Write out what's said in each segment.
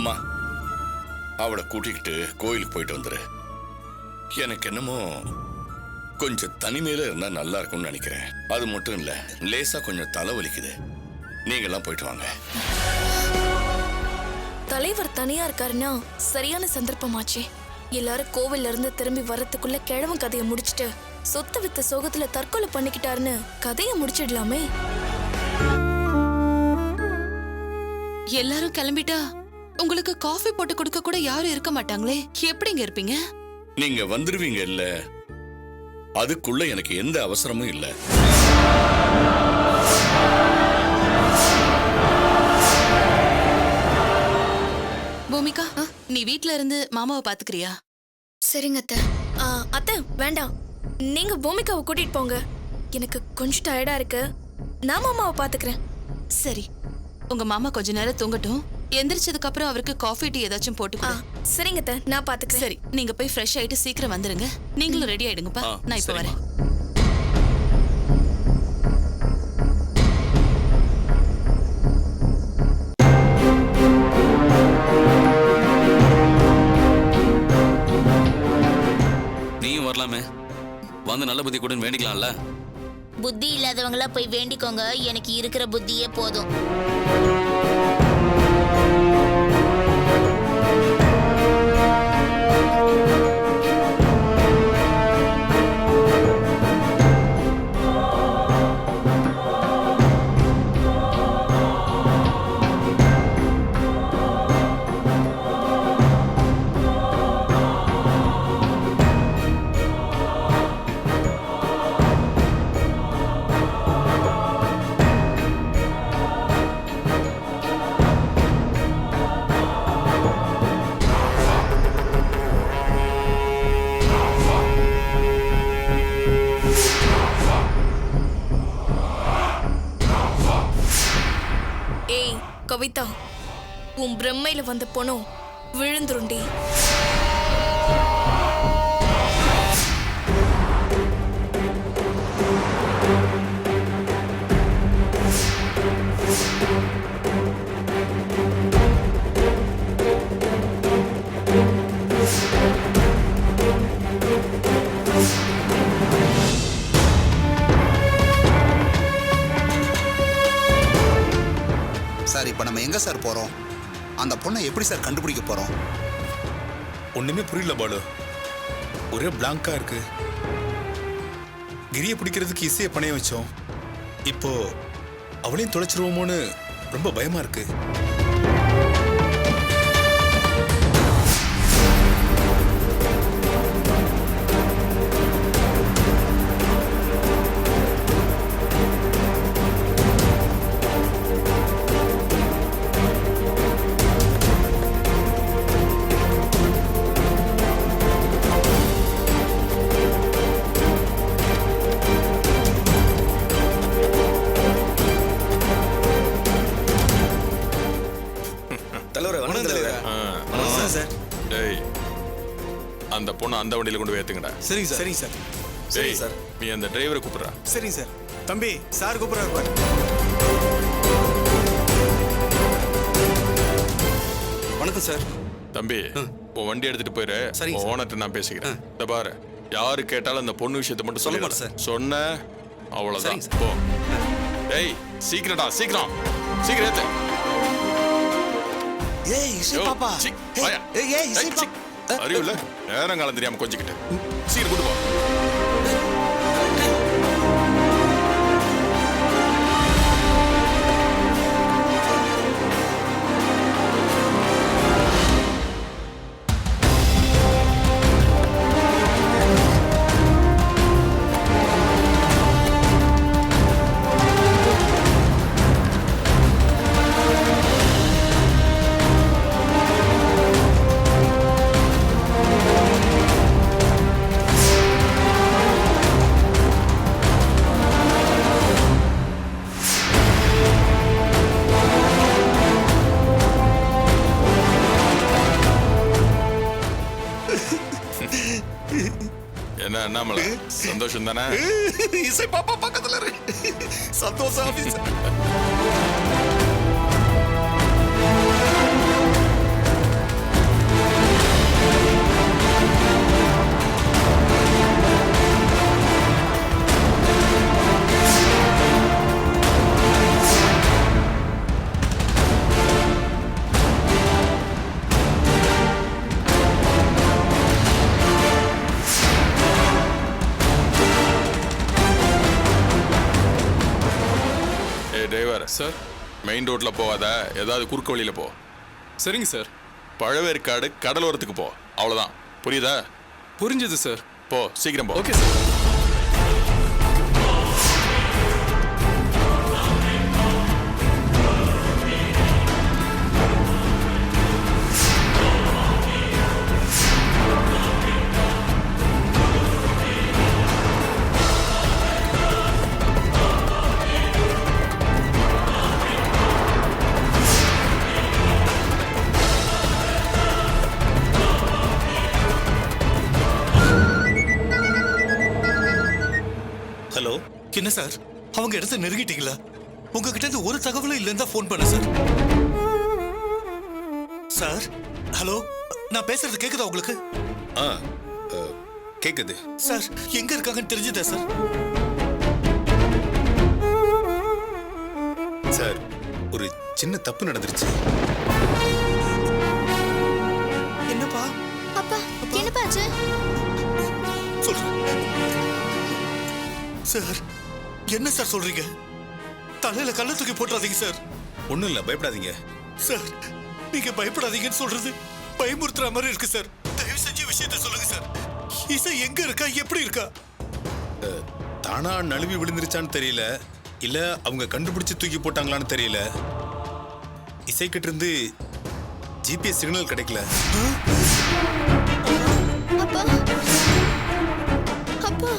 உமா, அவளை கூட்டிக்கிட்டு கோயிலுக்கு போயிட்டு வந்துரு. எனக்கு என்னமோ கொஞ்சம் தனிமையில இருந்தா நல்லா இருக்கும்னு நினைக்கிறேன். அது மட்டும் இல்ல, லேசா கொஞ்சம் தலை வலிக்குது. நீங்கெல்லாம் போயிட்டு வாங்க. தலைவர் தனியா இருக்காருன்னா சரியான சந்தர்ப்பமாச்சு. எல்லாரும் கோவில்ல இருந்து திரும்பி வர்றதுக்குள்ள கிழவன் கதையை முடிச்சிட்டு சொத்து வித்த சோகத்துல தற்கொலை பண்ணிக்கிட்டாருன்னு கதையை முடிச்சிடலாமே. எல்லாரும் கிளம்பிட்டா உங்களுக்கு காஃபி போட்டு கொடுக்க கூட யாரும் இருக்க மாட்டாங்களே, எப்படிங்க இருப்பீங்க? நீங்க வந்துருவீங்க இல்ல, அதுக்குள்ள எனக்கு எந்த அவசரமும் இல்ல. பூமிகா, நீ வீட்ல இருந்து மாமாவை பாத்துக்கிறியா? சரிங்க அத்தை. அத்தை வேண்டாம், நீங்க பூமிகாவை கூட்டிட்டு போங்க. எனக்கு கொஞ்சம் டயர்டா இருக்கு. நான் மாமாவை பாத்துக்கிறேன். சரி, உங்க மாமா கொஞ்ச நேரம் தூங்கட்டும். எந்திரிச்சதுக்கு அப்புறம் அவருக்கு காஃபி டீ ஏதாச்சும் போட்டு. சரிங்க அத்தை, நான் பாத்துக்கிறேன். சரி, நீங்க போய் ஃப்ரெஷ் ஆயிட்டு சீக்கிரம் வந்துருங்க. நீங்களும் ரெடி ஆயிடுங்கப்பா. நான் இப்ப வரேன். நீயும் வரலாமே, வந்து நல்ல புத்தி கூட வேண்டிக்கலாம்ல. புத்தி இல்லாதவங்களா போய் வேண்டிக்கோங்க, எனக்கு இருக்கிற புத்தியே போதும். கவிதா, உன் பிரம்மையில வந்த பொண்ணும் விழுந்துருண்டி. சார், இப்போ நம்ம எங்க சார் போறோம்? அந்த பொண்ணை எப்படி சார் கண்டுபிடிக்க போறோம்? ஒண்ணுமே புரியல பாலு, ஒரே பிளாங்கா இருக்கு. கிரியை பிடிக்கிறதுக்கு இசையை பணைய வச்சோம். இப்போ அவளையும் தொலைச்சிருவோமோன்னு ரொம்ப பயமா இருக்கு. அந்த பொண்ணு அந்த வண்டியில கொண்டு போய் ஏத்துங்கடா. சரிங்க சார். சரிங்க சார். சரி சார், நீ அந்த டிரைவரை கூப்பிடுறா. சரிங்க சார். தம்பி, சார் கூப்பிடுறாரு பாரு. வணக்கம் சார். தம்பி, உன் வண்டி எடுத்துட்டு போயிரு. ஓனர்ட்ட நான் பேசிக்கிறேன். இந்த பாரு, யாரு கேட்டாலும் அந்த பொண்ணு விஷயத்தை மட்டும் சொல்ல மாட்டேன் சார். சொன்ன அவ்வளவுதான். போ. ஏய், சீக்கிரம்டா, சீக்கிரம் சீக்கிரம் ஏத்து. ஏய் இசை பாப்பா. ஏய் இசை பாப்பா. அறிவுல நேரம் காலம் தெரியாம கொஞ்சிக்கிட்டு சீக்கிரம் கூட்டு போ. என்ன அண்ணாமலை, சந்தோஷம் தானே? இசை பாப்பா பக்கத்துல சந்தோஷம் ஆபீஸ். டிரைவர் சார் மெயின் ரோட்ல போகாத, ஏதாவது குறுக்கு வழியில போ. சரிங்க சார். பழவேற்காடு கடலோரத்துக்கு போ, அவ்வளவுதான். புரியுதா? புரிஞ்சது சார். போ, சீக்கிரம் போ. Okay sir. ஹலோ, என்ன சார் அவங்க இடத்த நெருங்கிட்டீங்களா? உங்ககிட்ட இருந்து ஒரு தகவலும் இல்லைன்னு தான் ஃபோன் பண்ண சார். சார் ஹலோ, நான் பேசுறது கேக்குதா உங்களுக்கு? ஆ கேக்குது சார் எங்க இருக்காங்கன்னு தெரிஞ்சுதா சார்? சார். ஒரு சின்ன தப்பு நடந்துருச்சு. என்னப்பா? அப்பா என்னப்பா ஆச்சு? சொல்றேன் சார். என்ன சார் சொல்றீங்க? தலையில கல்ல தூக்கி போட்டுறாதீங்க சார். ஒண்ணும் இல்ல, பயப்படாதீங்க. சார் நீங்க பயப்படாதீங்கன்னு சொல்றது பயமுறுத்துற மாதிரி இருக்கு சார். தயவு செஞ்சு விஷயத்தை சொல்லுங்க சார். இசை எங்க இருக்கா, எப்படி இருக்கா? தானா நழுவி விழுந்துருச்சான்னு தெரியல, இல்ல அவங்க கண்டுபிடிச்சு தூக்கி போட்டாங்களான்னு தெரியல. இசைக்கிட்ட இருந்து ஜிபிஎஸ் சிக்னல் கிடைக்கல. அப்பா அப்பா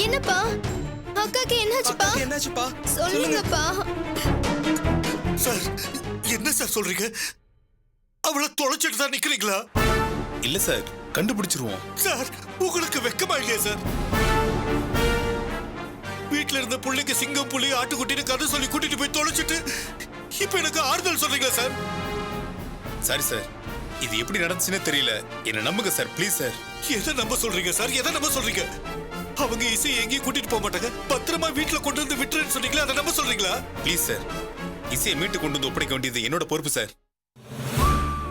என்னப்பா? அக்காக்கு என்னாச்சுப்பா? என்னாச்சுப்பா? சொல்லுங்கப்பா. சார் என்ன சார் சொல்றீங்க? அவளை தொலைச்சிட்டு தான் நிக்கிறீங்களா? இல்ல சார், கண்டுபிடிச்சிருவோம். சார் உங்களுக்கு வெக்கமா இல்லையா சார்? வீட்டுல இருந்த புள்ளைங்க சிங்கம் புலி ஆட்டுக்குட்டின்னு கதை சொல்லி கூட்டிட்டு போய் தொலைச்சிட்டு இப்ப எனக்கு ஆறுதல் சொல்றீங்களா சார்? சாரி சார், இது எப்படி நடந்துச்சுன்னே தெரியல. என்ன நம்புங்க சார், ப்ளீஸ் சார். எதை நம்ப சொல்றீங்க சார்? எதை நம்ப சொல்றீங்க? அவங்க இசை எங்கேயும் கூட்டிட்டு போக மாட்டாங்க, பத்திரமா வீட்டுல கொண்டு வந்து விட்டுறேன்னு சொன்னீங்களா, அதை நம்ப சொல்றீங்களா? ப்ளீஸ் சார், இசையை மீட்டு கொண்டு வந்து ஒப்படைக்க வேண்டியது என்னோட பொறுப்பு சார்.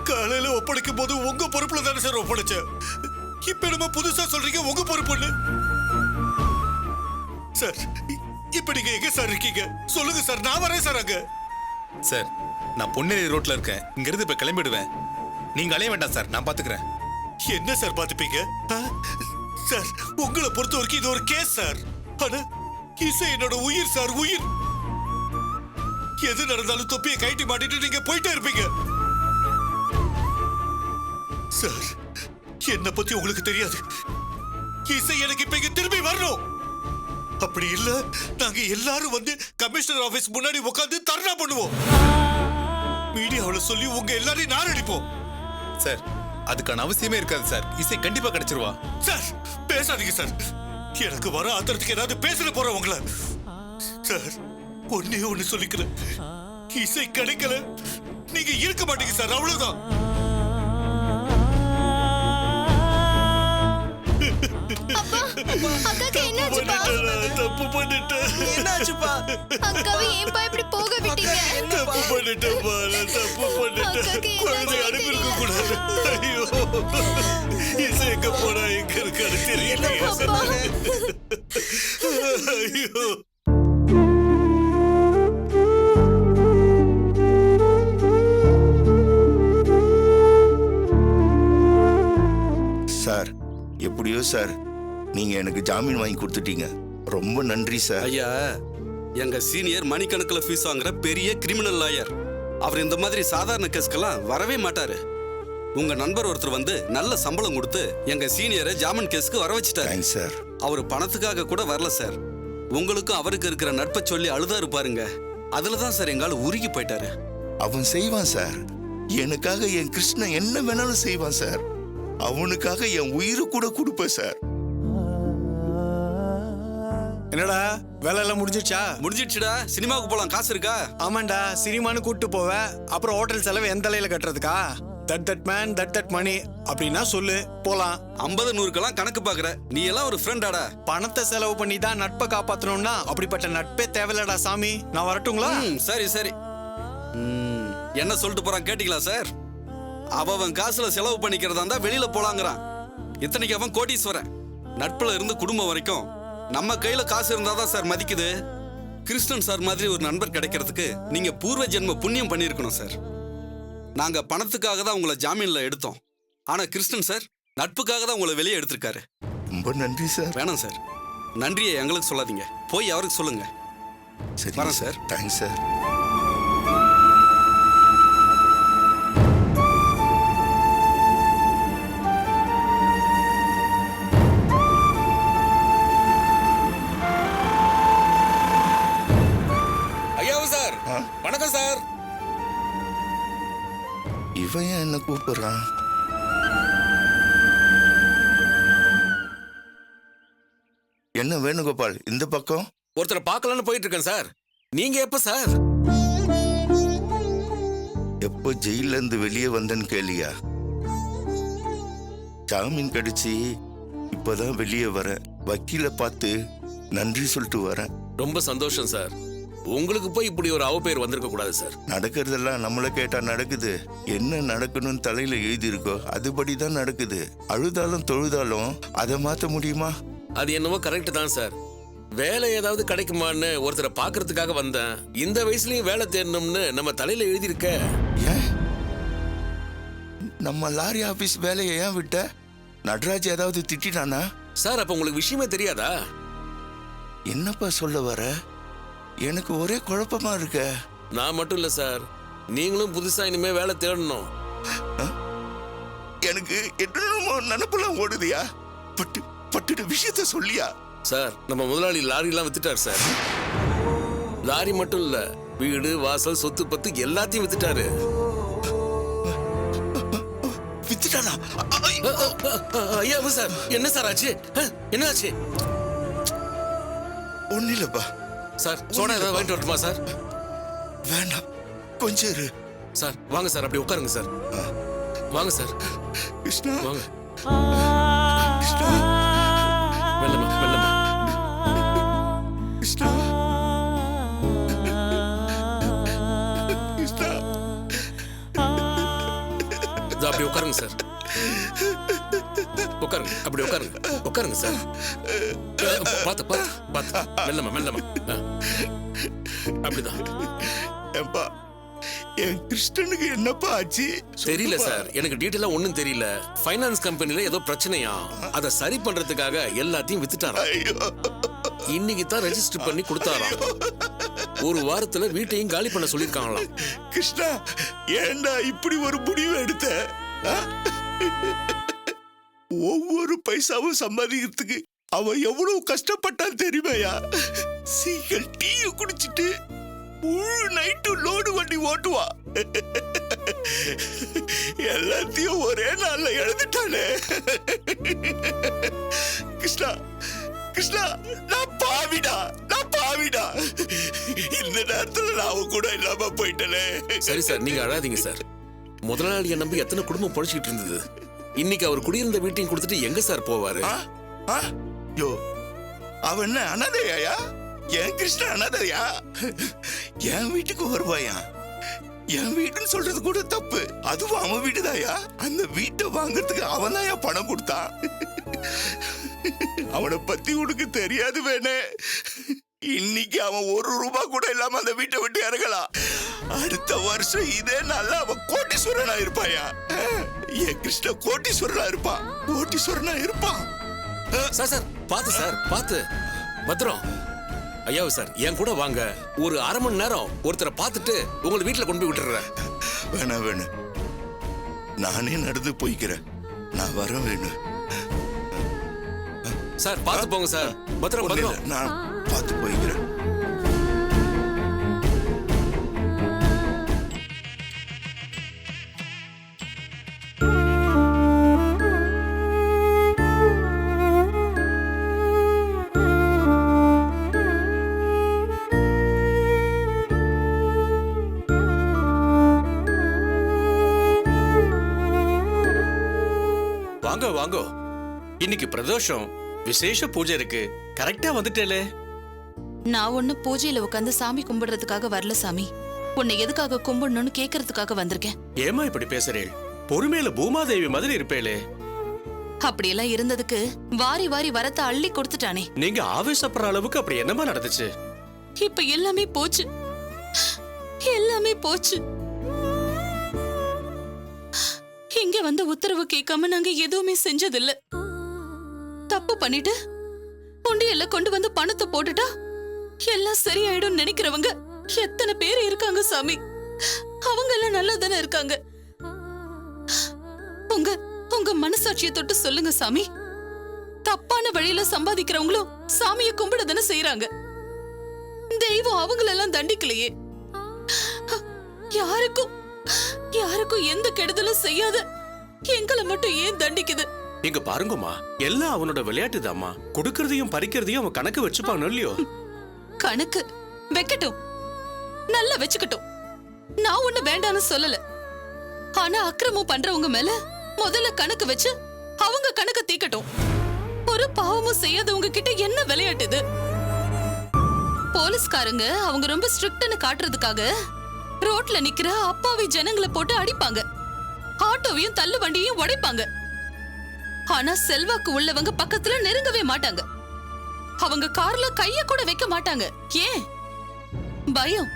காலையில ஒப்படைக்கும் போது உங்க பொறுப்புல தானே சார் ஒப்படைச்சேன். இப்ப நம்ம புதுசா சொல்றீங்க உங்க பொறுப்புன்னு. சார் இப்ப நீங்க எங்க சார் இருக்கீங்க? சொல்லுங்க சார், நான் வரேன் சார். அங்க சார், நான் பொன்னேரி ரோட்ல இருக்கேன். இங்க இருந்து இப்ப கிளம்பிடுவேன். நீங்க அலைய வேண்டாம் சார், நான் பாத்துக்கிறேன். என்ன சார் பாத்துப்பீங்க? சார் உங்களை பொறுத்த வரைக்கும் இது ஒரு கேஸ் சார். ஆனா இசை என்னோட உயிர் சார், உயிர். எது நடந்தாலும் தொப்பியை கைட்டி மாட்டிட்டு நீங்க போயிட்டே இருப்பீங்க. சார் என்ன பத்தி உங்களுக்கு தெரியாது. இசை எனக்கு இப்ப இங்க திரும்பி வரணும். அப்படி இல்ல நாங்க எல்லாரும் வந்து கமிஷனர் ஆபீஸ் முன்னாடி உட்கார்ந்து தர்ணா பண்ணுவோம். மீடியாவுல சொல்லி உங்க எல்லாரையும் நாரடிப்போம். சார், அதுக்கான அவசியமே இருக்காது சார். இசை கண்டிப்பா கிடைச்சிருவா. சார் பேசாதீங்க சார். எனக்கு வர ஆத்திரத்துக்கு ஏதாவது பேசல போறவங்கள. சார் ஒன்னே ஒண்ணு சொல்லிக்கிறேன், இசை கிடைக்கல நீங்க இருக்க மாட்டீங்க சார், அவ்வளவுதான். அக்காக்கு என்னாச்சுப்பா? தப்பு பண்ணிட்டேன். என்னாச்சுப்பா? அக்காவை ஏன்பா இப்படி போக விட்டீங்க? தப்பு பண்ணிட்டேன்ப்பா, நான் தப்பு பண்ணிட்டேன். அக்காக்கு குழந்தை அனுப்பியிருக்க கூடாது. ஐயோ, இசை எங்க போனா எங்க இருக்காரு தெரியலையே. அப்பா. ஐயோ. சார், எப்படியோ சார் நீங்க எனக்கு ஜாமீன் வாங்கி கொடுத்துட்டீங்க. ரொம்ப நன்றி சார். ஐயா, எங்க சீனியர் மணிக்கணக்கில் ஃபீஸ் வாங்குற பெரிய கிரிமினல் லாயர். அவர் இந்த மாதிரி சாதாரண கேஸ்க்கெல்லாம் வரவே மாட்டாரு. உங்க நண்பர் ஒருத்தர் வந்து நல்ல சம்பளம் கொடுத்து எங்க சீனியரை ஜாமீன் கேஸ்க்கு வர வச்சுட்டாரு சார். அவர் பணத்துக்காக கூட வரல சார். உங்களுக்கும் அவருக்கு இருக்கிற நட்பை சொல்லி அழுதாரு பாருங்க. அதுலதான் சார் எங்கால உருகி போயிட்டாரு. அவன் செய்வான் சார். எனக்காக என் கிருஷ்ணன் என்ன வேணாலும் செய்வான் சார். அவனுக்காக என் உயிரை கூட கொடுப்பேன் சார். என்னடா வேலை எல்லாம் முடிஞ்சிடுச்சா? முடிஞ்சிடுச்சுடா. சினிமாவுக்கு போலாம், காசு இருக்கா? ஆமாண்டா, சினிமான்னு கூட்டு போவேன். அப்புறம் ஹோட்டல் செலவு எந்த தலையில கட்டுறதுக்கா? தட் மேன் தட் மணி அப்படின்னா சொல்லு, போலாம். 50-100க்கெல்லாம் கணக்கு பாக்குற நீ எல்லாம் ஒரு ஃப்ரெண்டாடா. பணத்தை செலவு பண்ணி தான் நட்பை காப்பாத்தணும்னா அப்படிப்பட்ட நட்பே தேவையில்லடா சாமி. நான் வரட்டுங்களா? சரி சரி. என்ன சொல்லிட்டு போறான் கேட்டீங்களா சார்? அவன் காசுல செலவு பண்ணிக்கிறதா இருந்தா வெளியில போலாங்கிறான். இத்தனைக்கு அவன் கோடீஸ்வரன். நட்புல இருந்து குடும்பம் வரைக்கும் நம்ம கையில காசு இருந்தாதான் சார் மதிக்குது. கிருஷ்ணன் சார் மாதிரி ஒரு நண்பர் கிடைக்கிறதுக்கு நீங்க பூர்வ ஜென்ம புண்ணியம் பண்ணியிருக்கணும் சார். நாங்க பணத்துக்காக தான் உங்களை ஜாமீன்ல எடுத்தோம். ஆனா கிருஷ்ணன் சார் நட்புக்காக தான் உங்களை வெளியே எடுத்திருக்காரு. ரொம்ப நன்றி சார். வேணாம் சார், நன்றியை எங்களுக்கு சொல்லாதீங்க, போய் அவருக்கு சொல்லுங்க. சரி வரேன் sir. Thanks sir. Ayyavu sir, வணக்கம் சார். இவன் ஏன் என்ன கூப்பிடுறான்? என்ன வேணுகோபால், இந்த பக்கம்? ஒருத்தரை பார்க்கலான்னு போயிட்டு இருக்கேன் சார். நீங்க எப்ப சார்? எப்போ ஜெயில இருந்து வெளியே வந்தேன்னு கேளியா? ஜாமீன் கிடைச்சி இப்பதான் வெளியே வரேன். வக்கீல பார்த்து நன்றி சொல்லிட்டு வரேன். ரொம்ப சந்தோஷம் சார். உங்களுக்கு போய் இப்படி ஒரு அவப்பெயர் வந்திருக்க கூடாது சார். நடக்கிறதெல்லாம் நம்மள கேட்டா நடக்குது. என்ன நடக்கணும்னு தலையில எழுதி இருக்கோ அதுபடி தான் நடக்குது. அழுதாலும் தொழுதாலும் அதை மாத்த முடியுமா? அது என்னவோ கரெக்ட் தான் சார். வேலை ஏதாவது கிடைக்குமான்னு ஒருத்தரை பாக்குறதுக்காக வந்தேன். இந்த வயசுலயும் வேலை தேடணும்னு நம்ம தலையில எழுதியிருக்க. ஏன் நம்ம லாரி ஆபீஸ் வேலையை ஏன் விட்ட? நடராஜ் ஏதாவது திட்டினானா? சார் அப்ப உங்களுக்கு விஷயமே தெரியாதா? என்னப்பா சொல்ல வர? எனக்கு ஒரே குழப்பமா இருக்க. நான் மட்டும் இல்ல சார், நீங்களும் புதுசா இனிமே வேலை தேடணும். எனக்கு என்னமோ நினப்பெல்லாம் ஓடுதியா? பட்டு விஷயத்த சொல்லியா? சார் நம்ம முதலாளி லாரி எல்லாம் வித்துட்டார் சார். லாரி மட்டும் இல்ல, வீடு வாசல் சொத்து பத்து எல்லாத்தையும் வித்துட்டாரு. வித்துட்டானா? ஐயா சார், என்ன சார் ஆச்சு? என்ன ஆச்சு? ஒண்ணு இல்லப்பா. சார் சோடா ஏதாவது வாங்கிட்டு வரட்டுமா சார்? வேண்டாம், கொஞ்சம் இரு. சார் வாங்க சார், அப்படி உட்காருங்க சார். வாங்க சார். கிருஷ்ணா வாங்க. கிருஷ்ணா மெல்லமா மெல்லமா. கிருஷ்ணா கிருஷ்ணா அப்படி உட்காருங்க சார். உட்காருங்க, அப்படி உட்காருங்க. உட்காருங்க சார். பார்த்து பார்த்து பார்த்து மெல்லமா மெல்லமா. அப்படிதான். ஏப்பா, என் கிருஷ்ணனுக்கு என்னப்பா ஆச்சு? தெரியல சார், எனக்கு டீட்டெயிலா ஒண்ணும் தெரியல. ஃபைனான்ஸ் கம்பெனில ஏதோ பிரச்சனையா, அதை சரி பண்றதுக்காக எல்லாத்தையும் வித்துட்டாராம். இன்னைக்கு தான் ரெஜிஸ்டர் பண்ணி கொடுத்தாராம். ஒரு வாரத்துல வீட்டையும் காலி பண்ண சொல்லிருக்காங்களாம். கிருஷ்ணா, ஏண்டா இப்படி ஒரு முடிவு எடுத்த? ஒவ்வொரு பைசாவும் சம்பாதிக்கிறதுக்கு அவன் எவ்வளவு கஷ்டப்பட்டான் தெரியுமையா? சீக்கிரம் டீயை குடிச்சிட்டு முழு நைட்டு லோடு வண்டி ஓட்டுவா. எல்லாத்தையும் ஒரே நாள்ல எழுதிட்டானே. கிருஷ்ணா கிருஷ்ணா, நான் பாவிடா. இந்த நேரத்துல நான் அவன் கூட இல்லாம போயிட்டேனே. சரி சார், நீங்க அழாதீங்க சார். முதலாளியை நம்பி எத்தனை குடும்பம் பொழைச்சிட்டு இருந்தது. இன்னைக்கு அவர் குடியிருந்த வீட்டையும் கொடுத்துட்டு எங்க சார் போவாரு? யோ, அவன் என்ன அனாதையா? என் கிருஷ்ணன் அனாதையா? என் வீட்டுக்கு வருவாயா? என் வீடுன்னு சொல்றது கூட தப்பு. அதுவும் அவன் வீடுதாயா? அந்த வீட்டை வாங்கறதுக்கு அவன் தான் பணம் கொடுத்தான். அவனை பத்தி உனக்கு தெரியாது வேணே. இன்னைக்கு அவன் ₹1 கூட இல்லாம அந்த வீட்டை விட்டு இறங்கலாம். அடுத்த வருஷம் இதே நாள்ல அவன் கோட்டீஸ்வரனா இருப்பாயா? என் கிருஷ்ண கோட்டீஸ்வரனா இருப்பான். சார் சார் பார்த்து சார், பார்த்து பத்திரம். ஐயாவு சார், என் கூட வாங்க. ஒரு அரை மணி நேரம் ஒருத்தரை பார்த்துட்டு உங்களை வீட்டுல கொண்டு போய் விட்டுறேன். வேணாம், நானே நடந்து போய்க்கிறேன். நான் வர வேணும். சார் பார்த்து போங்க சார். பத்திரம். நான் பார்த்து போய்க்கிறேன். வாங்க வாங்க, இன்னைக்கு பிரதோஷம், விசேஷ பூஜை இருக்கு. கரெக்டா வந்துட்டேலே. நான் ஒண்ணு பூஜையில உட்காந்து சாமி கும்பிடுறதுக்காக வரல சாமி. உன்னை எதுக்காக கும்பிடணும்னு கேக்குறதுக்காக வந்திருக்கேன். ஏமா இப்படி பேசுறேள்? பொறுமையில பூமாதேவி மாதிரி இருப்பேளே. அப்படியெல்லாம் இருந்ததுக்கு வாரி வாரி வரத்த அள்ளி கொடுத்துட்டானே. நீங்க ஆவேசப்படுற அளவுக்கு அப்படி என்னமா நடந்துச்சு? இப்ப எல்லாமே போச்சு, எல்லாமே போச்சு. இங்க வந்த உத்தரவு கேட்காம நாங்க எதுவுமே செஞ்சதில்ல. தப்பு பண்ணிட்டு உண்டியல்ல கொண்டு வந்து பணத்தை போட்டுட்டா எல்லாம் சரியாயிடும் நினைக்கிறவங்க எத்தனை பேர் இருக்காங்க சாமி. அவங்க எல்லாம் நல்லா தானே இருக்காங்க. உங்க உங்க மனசாட்சியை தொட்டு சொல்லுங்க சாமி. தப்பான வழியில சம்பாதிக்கிறவங்களும் சாமியை கும்பிட தானே செய்யறாங்க. தெய்வம் அவங்களெல்லாம் தண்டிக்கலையே. யாருக்கும் எந்த கெடுதலும் செய்யாத எங்களை மட்டும் ஏன் தண்டிக்குது? நீங்க பாருங்கம்மா, எல்லாம் அவனோட விளையாட்டு தாம்மா. கொடுக்கறதையும் பறிக்கிறதையும் அவன் கணக்கு வச்சுப்பான் இல்லையோ? கணக்கு வைக்கட்டும், நல்லா வச்சுக்கட்டும். நான் ஒண்ணு வேண்டான்னு சொல்லல. ஆனா அக்கிரமம் பண்றவங்க மேல முதல்ல கணக்கு வச்சு அவங்க கணக்க தீக்கட்டும். ஒரு பாவமும் செய்யாதவங்க கிட்ட என்ன விளையாட்டுது? போலீஸ்காரங்க அவங்க ரொம்ப ஸ்ட்ரிக்ட்னு காட்டுறதுக்காக ரோட்ல நிக்கிற அப்பாவி ஜனங்களை போட்டு அடிப்பாங்க, ஆட்டோவையும் தள்ளு வண்டியையும் உடைப்பாங்க. ஆனா செல்வாக்கு உள்ளவங்க பக்கத்துல நெருங்கவே மாட்டாங்க. அவங்க கார்ல கைய கூட வைக்க மாட்டாங்க. ஏன்? பயம்.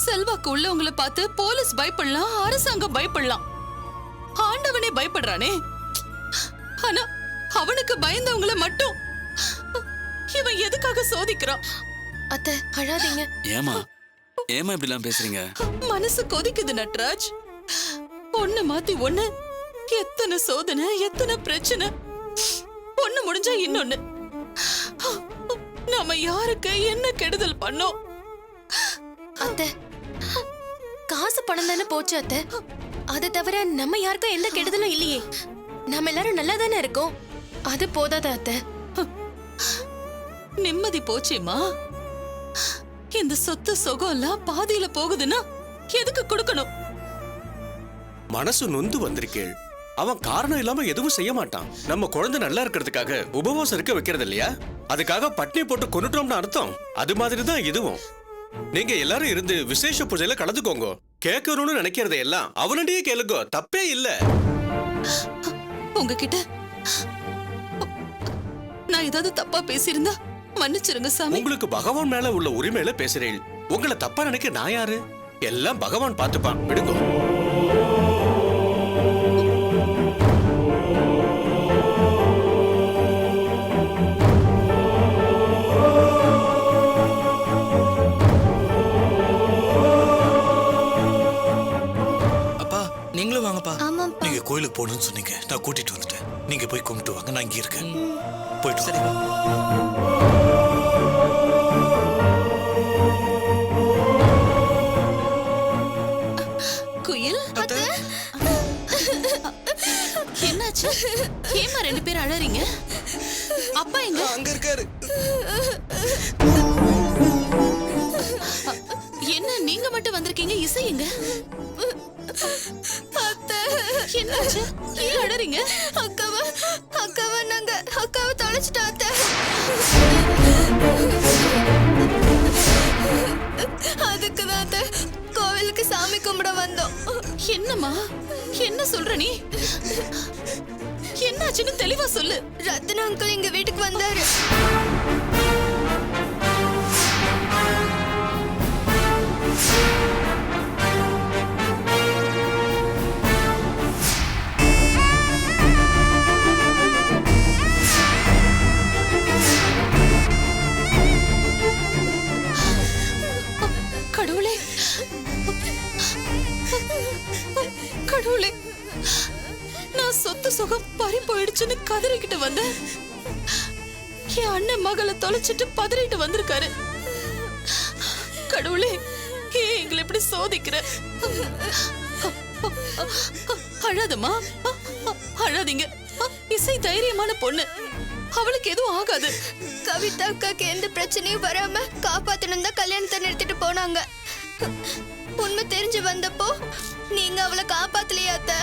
செல்வாக்கு உள்ளவங்களை பார்த்து போலீஸ் பயப்படலாம், அரசாங்கம் பயப்படலாம், ஆண்டவனே பயப்படுறானே. ஆனா அவனுக்கு பயந்தவங்களை மட்டும் இவன் எதுக்காக சோதிக்கிறான்? அத்தை அழாதீங்க. ஏமா இப்படிலாம் பேசுறீங்க? மனசு கொதிக்குது நட்ராஜ். ஒண்ணு மாத்தி ஒண்ணு, எத்தனை சோதனை, எத்தனை பிரச்சனை. ஒண்ணு முடிஞ்சா இன்னொன்னு. நாம யாருக்கு என்ன கெடுதல் பண்ணோம்? அத்தை காசு பணம் தானே போச்சு அத்தை. அதை தவிர நம்ம யாருக்கும் எந்த கெடுதலும் இல்லையே. நம்ம எல்லாரும் நல்லா தானே இருக்கோம். அது போதாத அத்தை? நிம்மதி போச்சேமா. இந்த சொத்து சுகம் எல்லாம் பாதியில போகுதுன்னா எதுக்கு கொடுக்கணும்? மனசு நொந்து வந்திருக்கேள். அவன் காரணம் இல்லாம எதுவும் செய்ய மாட்டான். நம்ம குழந்தை நல்லா இருக்கிறதுக்காக உபவாசம் இருக்க வைக்கிறது இல்லையா? அதுக்காக பட்னி போட்டு கொண்டுட்டோம்னு அர்த்தம். அது மாதிரி தான் இதுவும். நீங்க எல்லாரும் இருந்து விசேஷ பூஜையில கலந்துக்கோங்க. கேட்கணும்னு நினைக்கிறத எல்லாம் அவனடியே கேளுங்க, தப்பே இல்ல. உங்ககிட்ட நான் ஏதாவது தப்பா பேசியிருந்தா மன்னிச்சிருங்க சாமி. உங்களுக்கு பகவான் மேல உள்ள உரிமையில பேசுறேன். உங்களை தப்பா நினைக்க நான் யாரு? எல்லாம் பகவான் பார்த்துப்பான், விடுங்க. அப்பா நீங்களும் வாங்கப்பா. ஆமாப்பா. நீங்க கோயிலுக்கு போகணும்னு சொன்னீங்க, நான் கூட்டிட்டு வந்துட்டேன். நீங்க போய் கும்பிட்டு வாங்க, நான் இங்க இருக்கேன். போயிட்டு சரிப்பா. குயில், என்னாச்சு? ஏமா ரெண்டு பேரும் அழறீங்க? அப்பா எங்க? அங்க இருக்காரு. என்ன நீங்க மட்டும் வந்திருக்கீங்க? இசை எங்க? என்னாச்சு? ஏன் அழறீங்க? அக்காவை நாங்க தொலைச்சிட்டோம் அத்தை. அதுக்குதான் அத்தை கோவிலுக்கு சாமி கும்பிட வந்தோம். என்னம்மா என்ன சொல்ற நீ? என்னாச்சுன்னு தெளிவா சொல்லு. ரத்ன அங்கிள் எங்க வீட்டுக்கு வந்தாரு. கடவுளே, கடவுளே, நான் சொத்து சுகம் பறி போயிடுச்சுன்னு கதறிக்கிட்டு வந்தேன். என் அண்ணன் மகளை தொலைச்சிட்டு பதறிட்டு வந்திருக்காரு. கடவுளே, ஏன் எங்களை இப்படி சோதிக்கிற? அழாதம்மா, அழாதீங்க. இசை தைரியமான பொண்ணு, அவளுக்கு எதுவும் ஆகாது. கவிதா அக்காக்கு எந்த பிரச்சனையும் வராம காப்பாத்தணும் தான் கல்யாணத்தை நிறுத்திட்டு போனாங்க. உண்மை தெரிஞ்சு வந்தப்போ நீங்க அவளை காப்பாத்தலையா அத்தை?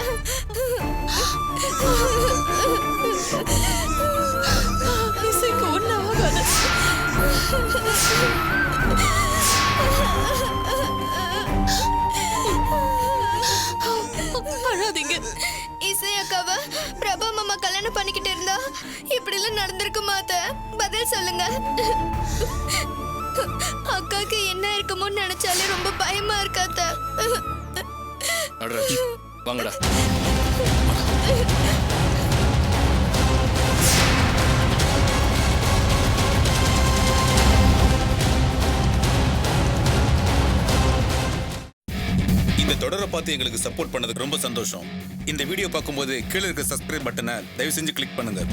இசைக்கு ஒண்ணு ஆகாது. அழாதீங்க. இசை அக்காவை பிரபா மாமா கல்யாணம் பண்ணிக்கிட்டு இருந்தா இப்படி எல்லாம் நடந்திருக்குமா அத்தை? பதில் நீங்களே சொல்லுங்க. அக்காக்கு என்ன இருக்குமோன்னு நினைச்சாலே ரொம்ப பயமா இருக்காத. நடராஜ் வாங்கடா. இந்த தொடரை பார்த்து எங்களுக்கு சப்போர்ட் பண்ணதுக்கு ரொம்ப சந்தோஷம். இந்த வீடியோ பார்க்கும்போது கீழே இருக்க சப்ஸ்கிரைப் பட்டனை தயவு செஞ்சு கிளிக் பண்ணுங்க.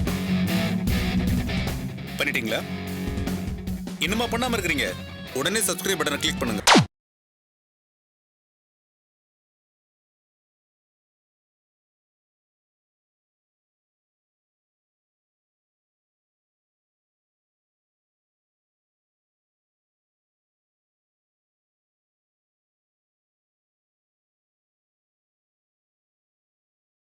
பண்ணிட்டீங்களா? இன்னுமா பண்ணாம இருக்கிறீங்க? உடனே சப்ஸ்கிரைப் பட்டனை கிளிக் பண்ணுங்க.